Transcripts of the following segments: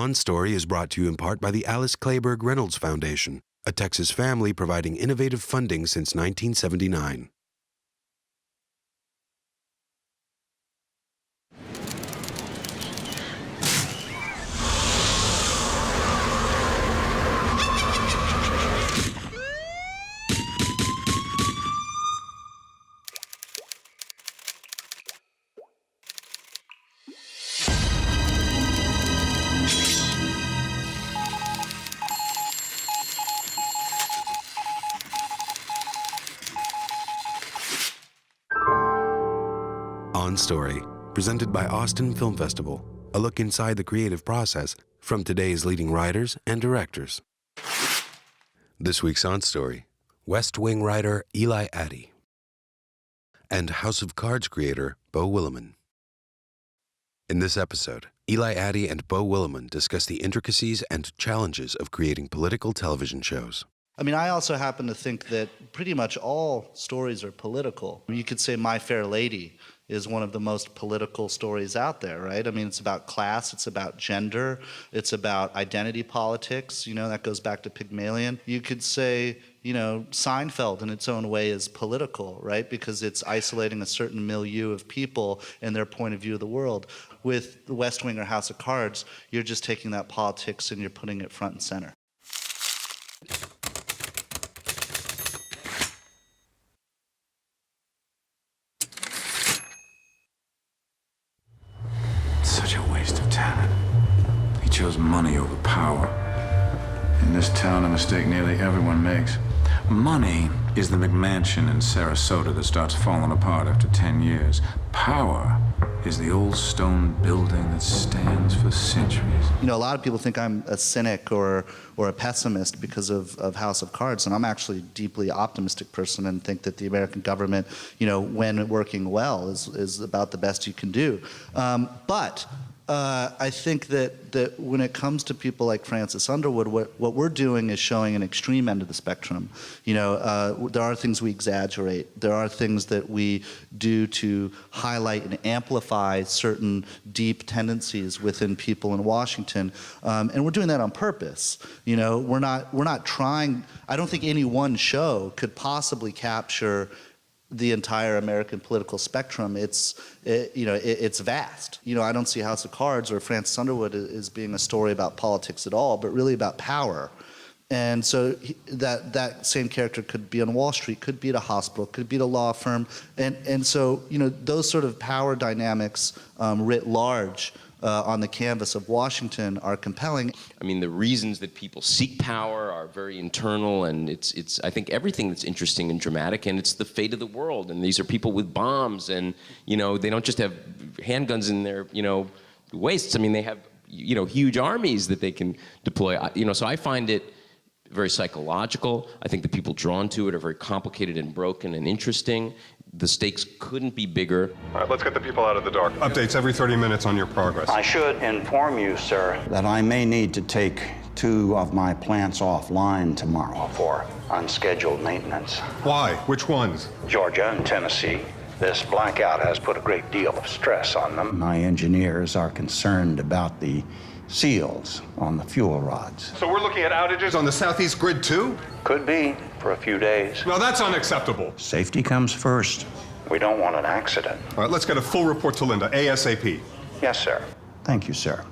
On Story is brought to you in part by the Alice Clayburgh Reynolds Foundation, a Texas family providing innovative funding since 1979. On Story, presented by Austin Film Festival, a look inside the creative process from today's leading writers and directors. This week's On Story, West Wing writer Eli Attie and House of Cards creator Beau Willimon. In this episode, Eli Attie and Beau Willimon discuss the intricacies and challenges of creating political television shows. I mean, I also happen to think that pretty much all stories are political. You could say My Fair Lady is one of the most political stories out there, right? I mean, it's about class, it's about gender, it's about identity politics, that goes back to Pygmalion. You could say, Seinfeld in its own way is political, right? Because it's isolating a certain milieu of people and their point of view of the world. With The West Wing or House of Cards, you're just taking that politics and you're putting it front and center. Such a waste of talent. He chose money over power. In this town, a mistake nearly everyone makes. Money is the McMansion in Sarasota that starts falling apart after 10 years. Power is the old stone building that stands for centuries. A lot of people think I'm a cynic or a pessimist because of House of Cards, and I'm actually a deeply optimistic person and think that the American government, when working well, is about the best you can do. But I think that when it comes to people like Francis Underwood, what we're doing is showing an extreme end of the spectrum. There are things we exaggerate. There are things that we do to highlight and amplify certain deep tendencies within people in Washington, and we're doing that on purpose. We're not trying. I don't think any one show could possibly capture the entire American political spectrum. It's vast. I don't see House of Cards or Francis Underwood as being a story about politics at all, but really about power. And so that same character could be on Wall Street, could be at a hospital, could be at a law firm. And so, those sort of power dynamics writ large on the canvas of Washington are compelling. I mean, the reasons that people seek power are very internal, and it's I think everything that's interesting and dramatic, and it's the fate of the world. And these are people with bombs, and they don't just have handguns in their waists. I mean, they have huge armies that they can deploy. So I find it very psychological. I think the people drawn to it are very complicated and broken and interesting. The stakes couldn't be bigger. All right, let's get the people out of the dark. Updates every 30 minutes on your progress. I should inform you, sir, that I may need to take 2 of my plants offline tomorrow for unscheduled maintenance. Why? Which ones? Georgia and Tennessee. This blackout has put a great deal of stress on them. My engineers are concerned about the seals on the fuel rods. So we're looking at outages on the southeast grid too? Could be for a few days. No, that's unacceptable. Safety comes first. We don't want an accident. All right, let's get a full report to Linda, ASAP. Yes, sir. Thank you, sir.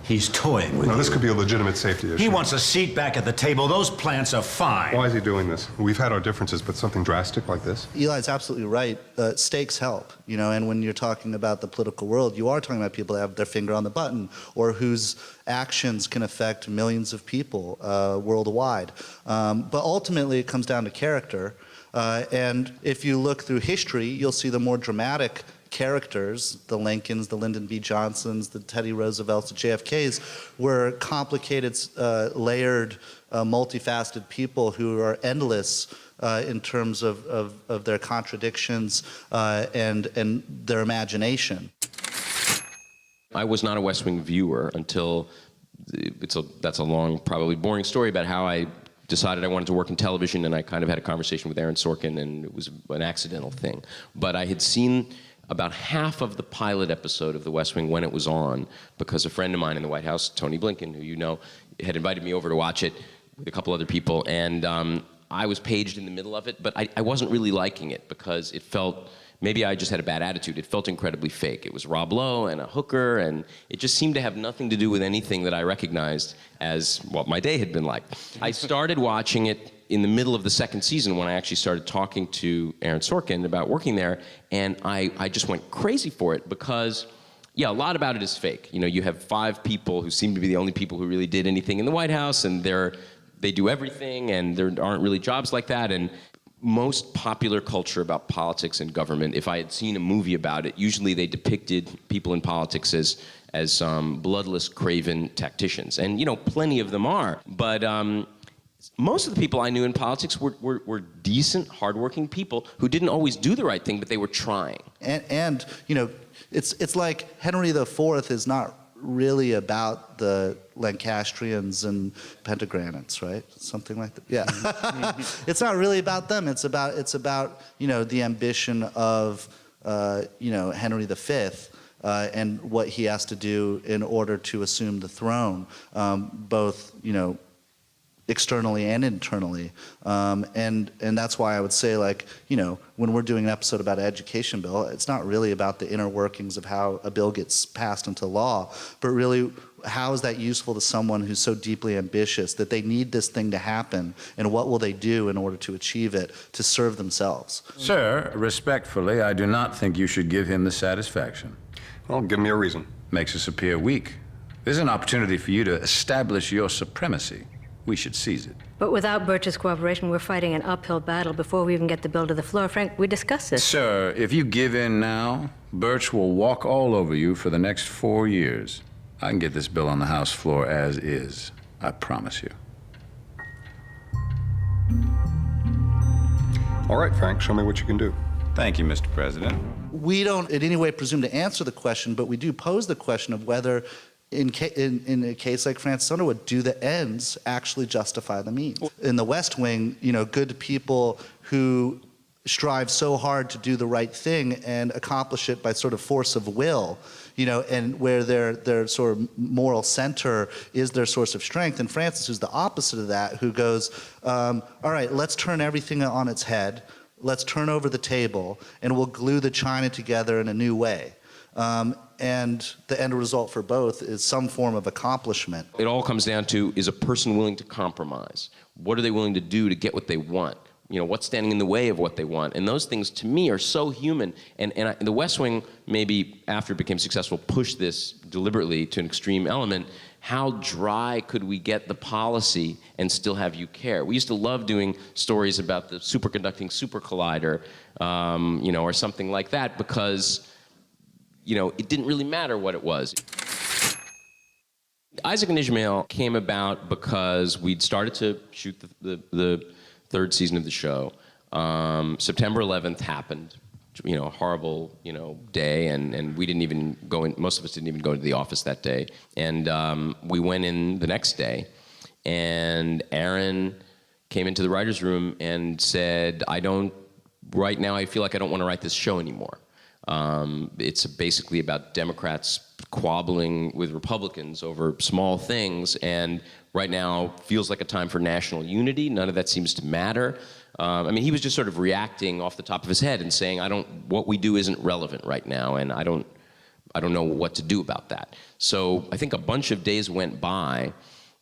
He's toying with No, you. this could be a legitimate safety issue. He wants a seat back at the table. Those plants are fine. Why is he doing this? We've had our differences, but something drastic like this? Eli's absolutely right. Stakes help, and when you're talking about the political world, you are talking about people that have their finger on the button or whose actions can affect millions of people worldwide. But ultimately, it comes down to character. And if you look through history, you'll see the more dramatic characters, the Lincolns, the Lyndon B. Johnsons, the Teddy Roosevelts, the JFKs, were complicated, layered, multifaceted people who are endless in terms of their contradictions and their imagination. I was not a West Wing viewer until, that's a long, probably boring story about how I decided I wanted to work in television, and I kind of had a conversation with Aaron Sorkin, and it was an accidental thing. But I had seen about half of the pilot episode of The West Wing when it was on, because a friend of mine in the White House, Tony Blinken, who you know, had invited me over to watch it with a couple other people, and I was paged in the middle of it, but I wasn't really liking it because it felt, maybe I just had a bad attitude, it felt incredibly fake. It was Rob Lowe and a hooker, and it just seemed to have nothing to do with anything that I recognized as what my day had been like. I started watching it in the middle of the second season when I actually started talking to Aaron Sorkin about working there, and I just went crazy for it because, yeah, a lot about it is fake. You know, you have 5 people who seem to be the only people who really did anything in the White House, and they do everything, and there aren't really jobs like that. And most popular culture about politics and government, if I had seen a movie about it, usually they depicted people in politics as bloodless, craven tacticians. And, you know, plenty of them are. But most of the people I knew in politics were decent, hardworking people who didn't always do the right thing, but they were trying. And you know, it's like Henry IV is not really about the Lancastrians and Pentagranites, right? Something like that. Yeah. It's not really about them. It's about you know, the ambition of you know, Henry V. And what he has to do in order to assume the throne, both, you know, externally and internally, and that's why I would say, like, you know, when we're doing an episode about an education bill, it's not really about the inner workings of how a bill gets passed into law, but really how is that useful to someone who's so deeply ambitious that they need this thing to happen, and what will they do in order to achieve it to serve themselves? Sir, respectfully, I do not think you should give him the satisfaction. Well, give me a reason. Makes us appear weak. There's an opportunity for you to establish your supremacy. We should seize it. But without Birch's cooperation, we're fighting an uphill battle before we even get the bill to the floor. Frank, we discussed this. Sir, if you give in now, Birch will walk all over you for the next 4 years. I can get this bill on the House floor as is. I promise you. All right, Frank, show me what you can do. Thank you, Mr. President. We don't in any way presume to answer the question, but we do pose the question of whether in a case like Francis Underwood, do the ends actually justify the means? In The West Wing, you know, good people who strive so hard to do the right thing and accomplish it by sort of force of will, you know, and where their sort of moral center is their source of strength. And Francis, who's the opposite of that, who goes, all right, let's turn everything on its head, let's turn over the table, and we'll glue the china together in a new way. And the end result for both is some form of accomplishment. It all comes down to, is a person willing to compromise? What are they willing to do to get what they want? You know, what's standing in the way of what they want? And those things, to me, are so human. And The West Wing, maybe after it became successful, pushed this deliberately to an extreme element. How dry could we get the policy and still have you care? We used to love doing stories about the superconducting super collider, you know, or something like that, because, you know, it didn't really matter what it was. Isaac and Ishmael came about because we'd started to shoot the 3rd season of the show. September 11th happened, you know, a horrible, you know, day, and we didn't even go in, most of us didn't even go to the office that day. And we went in the next day, and Aaron came into the writer's room and said, right now I feel like I don't want to write this show anymore. It's basically about Democrats squabbling with Republicans over small things, and right now feels like a time for national unity. None of that seems to matter. I mean, he was just sort of reacting off the top of his head and saying, what we do isn't relevant right now, and I don't know what to do about that. So I think a bunch of days went by,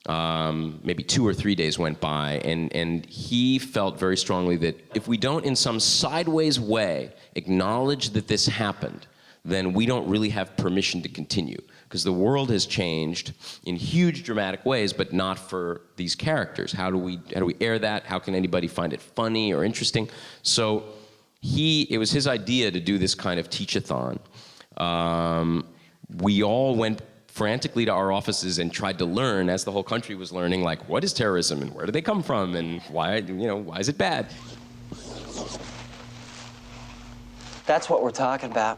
maybe 2 or 3 days went by, and he felt very strongly that if we don't, in some sideways way, acknowledge that this happened, then we don't really have permission to continue. Because the world has changed in huge, dramatic ways, but not for these characters. How do we air that? How can anybody find it funny or interesting? So it was his idea to do this kind of teach-a-thon. We all went frantically to our offices and tried to learn, as the whole country was learning, like, what is terrorism and where do they come from and why is it bad? That's what we're talking about.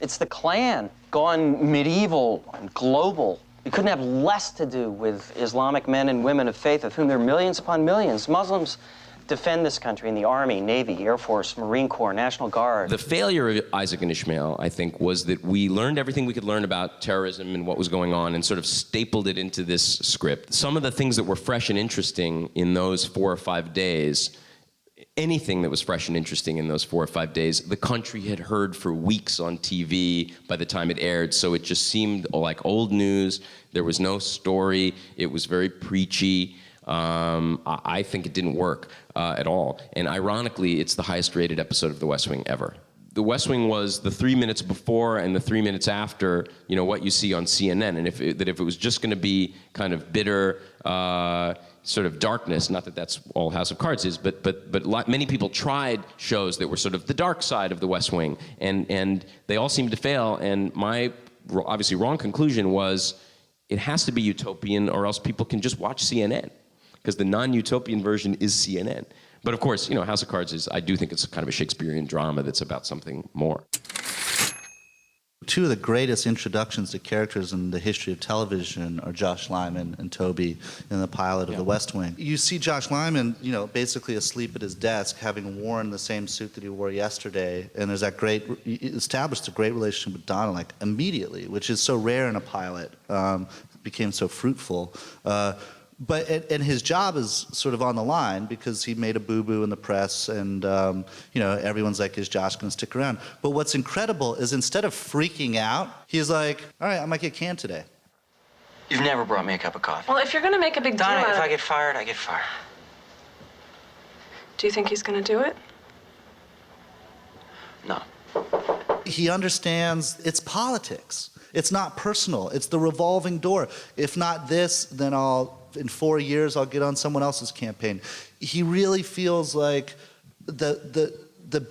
It's the Klan gone medieval and global. It couldn't have less to do with Islamic men and women of faith, of whom there are millions upon millions. Muslims, defend this country in the Army, Navy, Air Force, Marine Corps, National Guard. The failure of Isaac and Ishmael, I think, was that we learned everything we could learn about terrorism and what was going on and sort of stapled it into this script. Some of the things that were fresh and interesting in those 4 or 5 days, anything that was fresh and interesting in those 4 or 5 days, the country had heard for weeks on TV by the time it aired, so it just seemed like old news. There was no story. It was very preachy. I think it didn't work at all. And ironically, it's the highest rated episode of The West Wing ever. The West Wing was the 3 minutes before and the 3 minutes after, you know, what you see on CNN. And if it was just going to be kind of bitter, sort of darkness, not that that's all House of Cards is, but many people tried shows that were sort of the dark side of The West Wing, and they all seemed to fail. And my obviously wrong conclusion was it has to be utopian, or else people can just watch CNN, because the non-utopian version is CNN. But of course, you know, House of Cards is, I do think it's kind of a Shakespearean drama that's about something more. Two of the greatest introductions to characters in the history of television are Josh Lyman and Toby in the pilot of The West Wing. You see Josh Lyman, you know, basically asleep at his desk, having worn the same suit that he wore yesterday, and there's that great, established a great relationship with Donna, like, immediately, which is so rare in a pilot, became so fruitful. And his job is sort of on the line because he made a boo-boo in the press, and you know, everyone's like, is Josh going to stick around? But what's incredible is instead of freaking out, he's like, all right, I might get canned today. You've never brought me a cup of coffee. Well, if you're going to make a big deal Donna, out if of I get fired, I get fired. Do you think he's going to do it? No. He understands it's politics. It's not personal. It's the revolving door. If not this, then in 4 years, I'll get on someone else's campaign. He really feels like the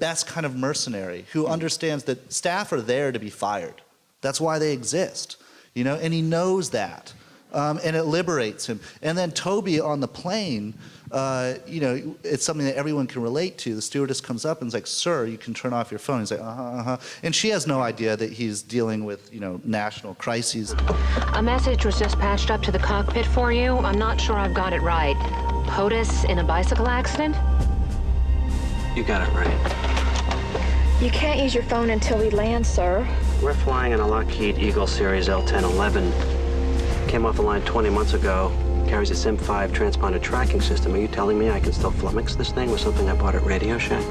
best kind of mercenary who understands that staff are there to be fired. That's why they exist, you know, and he knows that. And it liberates him. And then Toby on the plane, you know, it's something that everyone can relate to. The stewardess comes up and is like, sir, you can turn off your phone. He's like, And she has no idea that he's dealing with, you know, national crises. A message was just patched up to the cockpit for you. I'm not sure I've got it right. POTUS in a bicycle accident? You got it right. You can't use your phone until we land, sir. We're flying in a Lockheed Eagle Series L-1011. Came off the line 20 months ago. Carries a SIM5 transponder tracking system. Are you telling me I can still flummox this thing with something I bought at Radio Shack?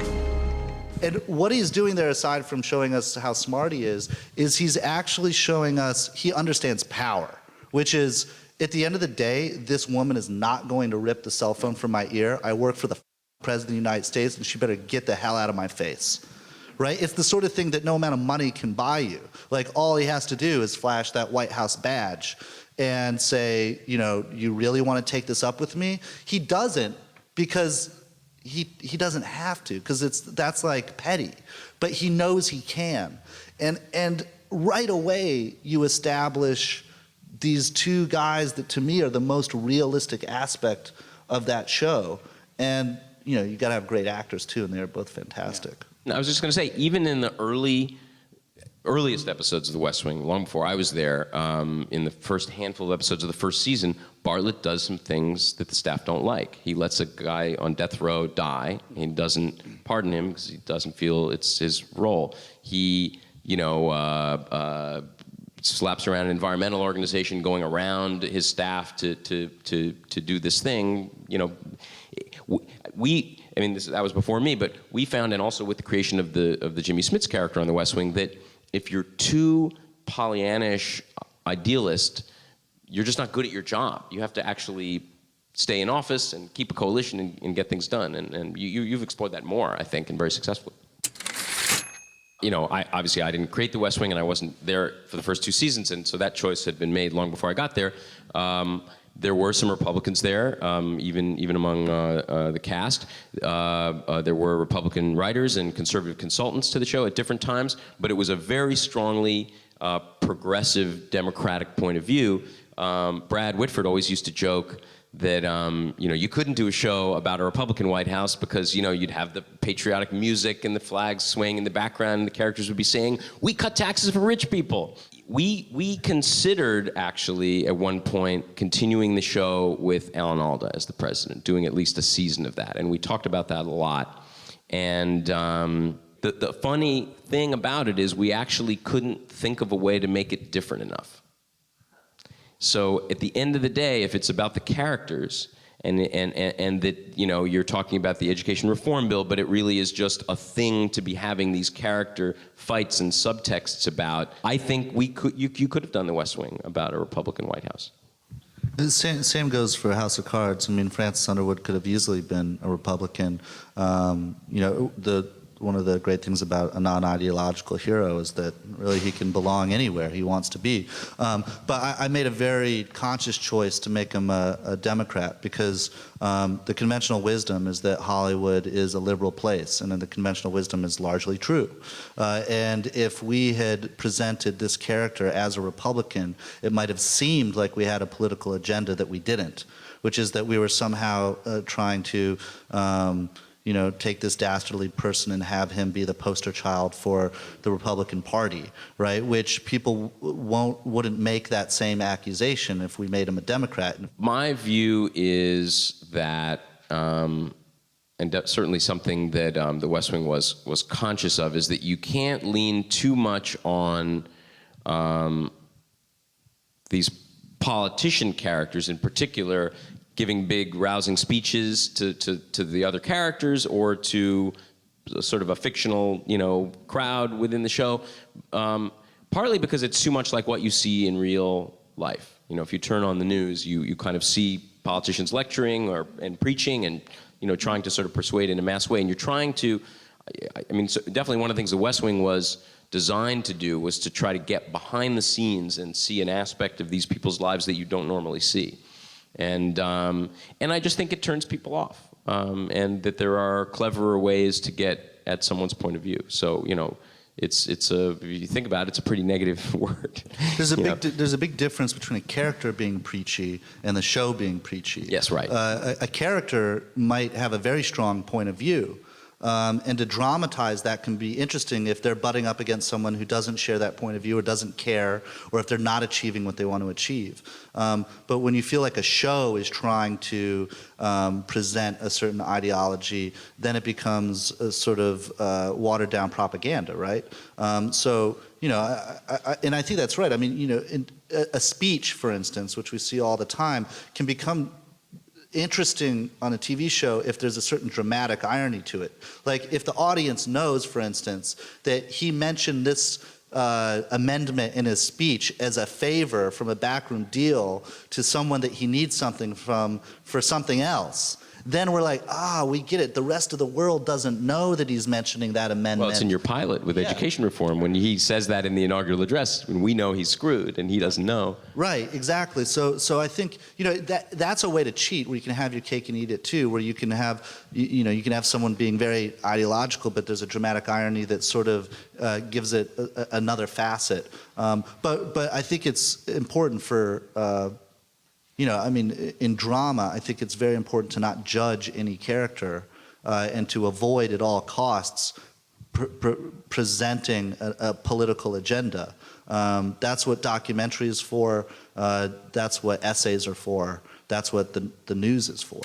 And what he's doing there, aside from showing us how smart he is he's actually showing us he understands power, which is, at the end of the day, this woman is not going to rip the cell phone from my ear. I work for the President of the United States, and she better get the hell out of my face. Right? It's the sort of thing that no amount of money can buy you. Like, all he has to do is flash that White House badge and say, you know, you really want to take this up with me? He doesn't, because he doesn't have to, because that's like petty. But he knows he can. And right away you establish these two guys that to me are the most realistic aspect of that show. And you know, you got to have great actors too, and they're both fantastic. Yeah. I was just going to say, even in the earliest episodes of The West Wing, long before I was there, in the first handful of episodes of the first season, Bartlett does some things that the staff don't like. He lets a guy on death row die. He doesn't pardon him because he doesn't feel it's his role. He, you know, slaps around an environmental organization going around his staff to do this thing. You know, I mean, that was before me, but we found, and also with the creation of the Jimmy Smits character on The West Wing, that if you're too Pollyannish idealist, you're just not good at your job. You have to actually stay in office and keep a coalition and get things done. And you've explored that more, I think, and very successfully. You know, obviously I didn't create The West Wing, and I wasn't there for the first 2 seasons, and so that choice had been made long before I got there. There were some Republicans there, even among the cast. There were Republican writers and conservative consultants to the show at different times, but it was a very strongly progressive Democratic point of view. Brad Whitford always used to joke that you couldn't do a show about a Republican White House because you'd have the patriotic music and the flags swaying in the background, and the characters would be saying, "We cut taxes for rich people." We considered actually at one point continuing the show with Alan Alda as the president, doing at least a season of that, and we talked about that a lot. And the funny thing about it is we actually couldn't think of a way to make it different enough. So at the end of the day, if it's about the characters, and that you're talking about the education reform bill, but it really is just a thing to be having these character fights and subtexts about, I think you could have done The West Wing about a Republican White House. The same goes for House of Cards. I mean, Francis Underwood could have easily been a Republican. One of the great things about a non-ideological hero is that really he can belong anywhere he wants to be. But I made a very conscious choice to make him a Democrat because the conventional wisdom is that Hollywood is a liberal place, and then the conventional wisdom is largely true. And if we had presented this character as a Republican, it might have seemed like we had a political agenda that we didn't, which is that we were somehow trying to take this dastardly person and have him be the poster child for the Republican Party, right? Which people wouldn't make that same accusation if we made him a Democrat. My view is that, and certainly something that The West Wing was conscious of, is that you can't lean too much on these politician characters in particular giving big rousing speeches to the other characters or to sort of a fictional crowd within the show, partly because it's too much like what you see in real life. If you turn on the news, you kind of see politicians lecturing and preaching and trying to sort of persuade in a mass way, and you're trying to, so definitely one of the things The West Wing was designed to do was to try to get behind the scenes and see an aspect of these people's lives that you don't normally see. And I just think it turns people off, and that there are cleverer ways to get at someone's point of view. So it's if you think about it, it's a pretty negative word. There's a big difference between a character being preachy and the show being preachy. Yes, right. A character might have a very strong point of view. And to dramatize that can be interesting if they're butting up against someone who doesn't share that point of view or doesn't care, or if they're not achieving what they want to achieve. But when you feel like a show is trying to present a certain ideology, then it becomes a sort of watered down propaganda, right? And I think that's right. I mean, a speech, for instance, which we see all the time, can become interesting on a TV show if there's a certain dramatic irony to it. Like if the audience knows, for instance, that he mentioned this amendment in his speech as a favor from a backroom deal to someone that he needs something from for something else, then we're like, we get it. The rest of the world doesn't know that he's mentioning that amendment. Well, it's in your pilot with education reform when he says that in the inaugural address, when we know he's screwed and he doesn't know. Right, exactly. So I think that's a way to cheat, where you can have your cake and eat it too, where you can have you can have someone being very ideological, but there's a dramatic irony that sort of gives it another facet. But I think it's important for. In drama, I think it's very important to not judge any character and to avoid at all costs presenting a political agenda. That's what documentary is for. That's what essays are for. That's what the news is for.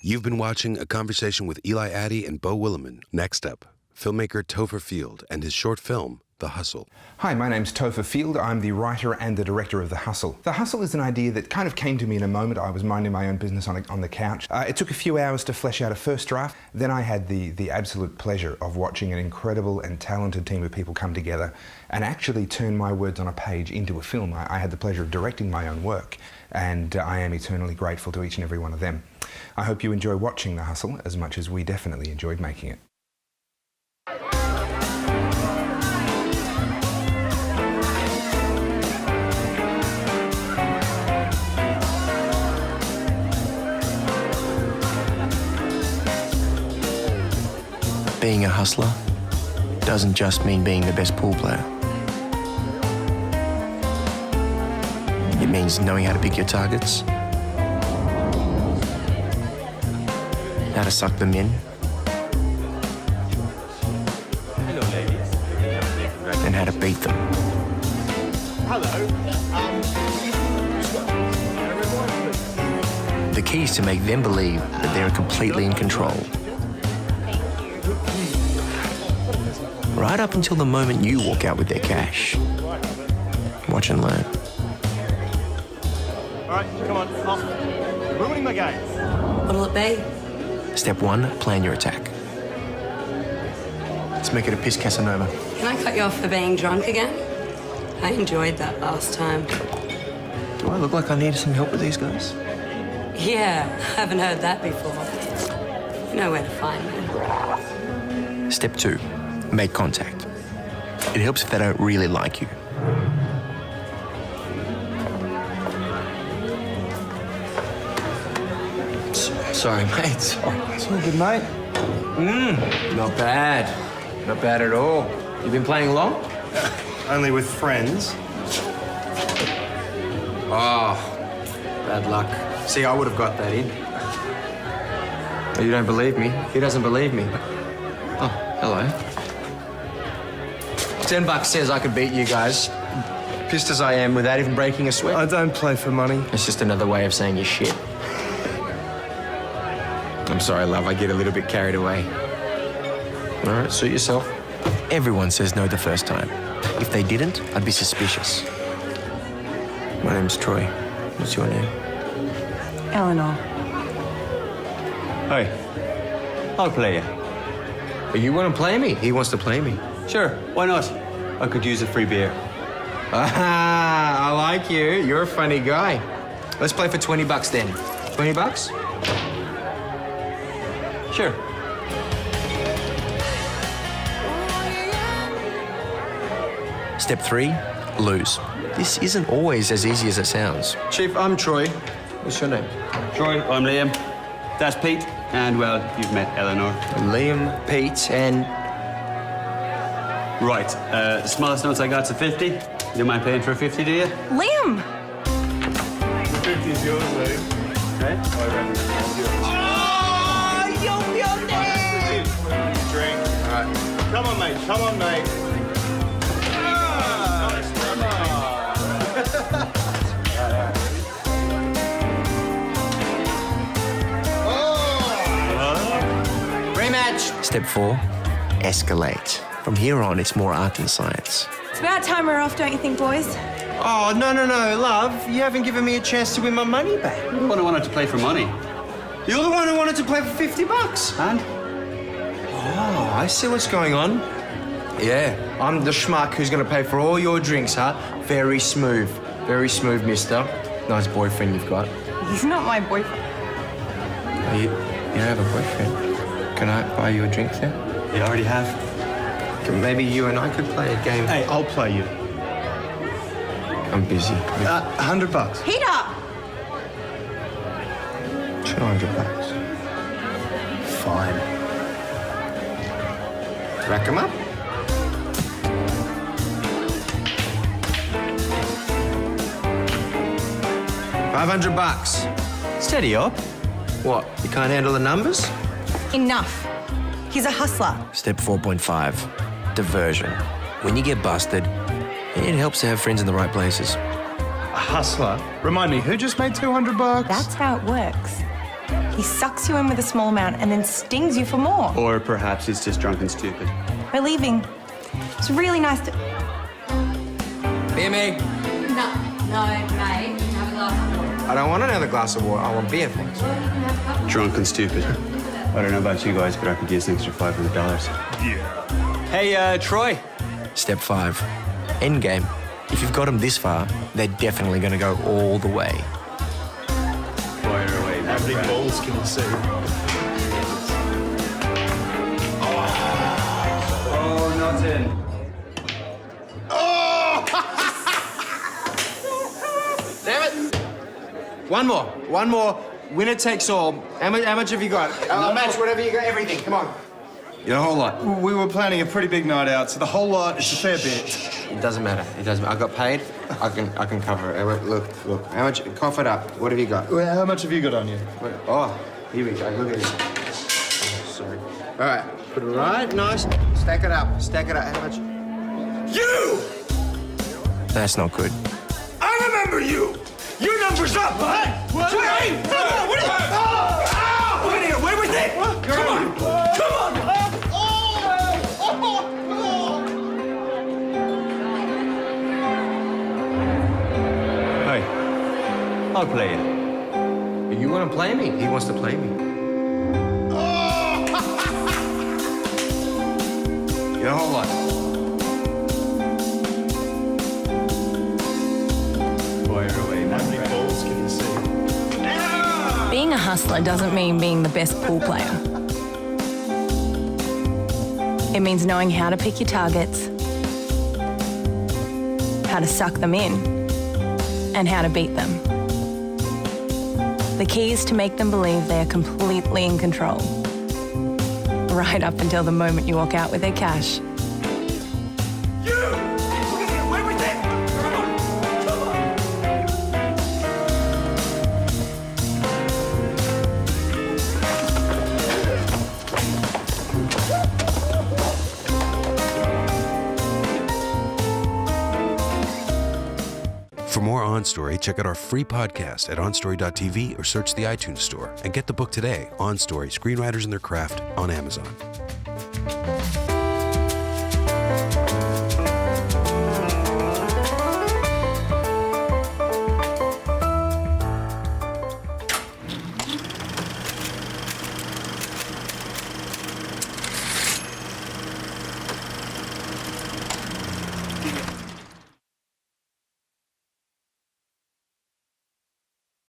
You've been watching a conversation with Eli Attie and Beau Willimon. Next up, filmmaker Topher Field and his short film, The Hustle. Hi, my name's Topher Field. I'm the writer and the director of The Hustle. The Hustle is an idea that kind of came to me in a moment. I was minding my own business on the couch. It took a few hours to flesh out a first draft. Then I had the absolute pleasure of watching an incredible and talented team of people come together and actually turn my words on a page into a film. I had the pleasure of directing my own work, and I am eternally grateful to each and every one of them. I hope you enjoy watching The Hustle as much as we definitely enjoyed making it. Being a hustler doesn't just mean being the best pool player. It means knowing how to pick your targets, how to suck them in, and how to beat them. The key is to make them believe that they're completely in control. Right up until the moment you walk out with their cash. Watch and learn. All right, come on, off. You're ruining my game. What'll it be? Step 1, plan your attack. Let's make it a piss Casanova. Can I cut you off for being drunk again? I enjoyed that last time. Do I look like I need some help with these guys? Yeah, I haven't heard that before. You know where to find me. Step 2, make contact. It helps if they don't really like you. Sorry, mate. Sorry. It's all good, mate. Not bad. Not bad at all. You been playing long? Only with friends. Oh, bad luck. See, I would have got that in. Oh, you don't believe me? He doesn't believe me. Oh, hello. $10 says I could beat you guys. Pissed as I am without even breaking a sweat. I don't play for money. It's just another way of saying you're shit. I'm sorry, love. I get a little bit carried away. All right, suit yourself. Everyone says no the first time. If they didn't, I'd be suspicious. My name's Troy. What's your name? Eleanor. Hey, I'll play you. But you want to play me? He wants to play me. Sure, why not? I could use a free beer. Ah, I like you. You're a funny guy. Let's play for $20 then. $20? Sure. Step 3, lose. This isn't always as easy as it sounds. Chief, I'm Troy. What's your name? Troy, I'm Liam. That's Pete. And, well, you've met Eleanor. Liam, Pete, and... Right, the smallest notes I got's a 50. You don't mind paying for a 50, do you? Liam! The 50 is yours, Liam. Okay? I reckon it's yours. Oh, you're beauty! Drink. All right. Come on, mate. Come on, mate. Rematch! Step 4, escalate. From here on, it's more art than science. It's about time we're off, don't you think, boys? Oh, no, love. You haven't given me a chance to win my money back. You're the one who wanted to play for money. You're the one who wanted to play for $50. And? Oh, I see what's going on. Yeah, I'm the schmuck who's going to pay for all your drinks, huh? Very smooth, mister. Nice boyfriend you've got. He's not my boyfriend. Oh, you don't have a boyfriend? Can I buy you a drink then? You already have. Maybe you and I could play a game. Hey, I'll play you. I'm busy. $100. Heat up! $200. Fine. Rack 'em up. $500. Steady up. What? You can't handle the numbers? Enough. He's a hustler. Step 4.5, diversion. When you get busted, it helps to have friends in the right places. A hustler? Remind me, who just made $200? That's how it works. He sucks you in with a small amount and then stings you for more. Or perhaps he's just drunk and stupid. We're leaving. It's really nice to... Beer me. No, mate. Have a glass of water. I don't want another glass of water. I want beer, thanks. Drunk and stupid. I don't know about you guys, but I could use an extra $500. Yeah. Hey, Troy. Step 5, endgame. If you've got them this far, they're definitely going to go all the way. Fire away. How many balls can you see? Oh, not in. Oh! Damn it! One more. Winner takes all. How much have you got? I'll match whatever you got. Everything. Come on. Yeah, a whole lot. We were planning a pretty big night out, so the whole lot is a fair bit. It doesn't matter. I got paid. I can cover it. Look. How much? Cough it up. What have you got? Well, how much have you got on you? Oh, here we go. Look at this. All right, put it right nice. Stack it up. Stack it up. How much? You! That's not good. I remember you! Your number's up, huh? What? Hey! Come on! What are you? Oh! Look at here. Where was it? Come on! Come on! Hey, I'll play you. You want to play me? He wants to play me. Your whole life. Being a hustler doesn't mean being the best pool player. It means knowing how to pick your targets, how to suck them in, and how to beat them. The key is to make them believe they are completely in control, right up until the moment you walk out with their cash. For more On Story, check out our free podcast at onstory.tv or search the iTunes Store and get the book today, On Story, Screenwriters and Their Craft, on Amazon.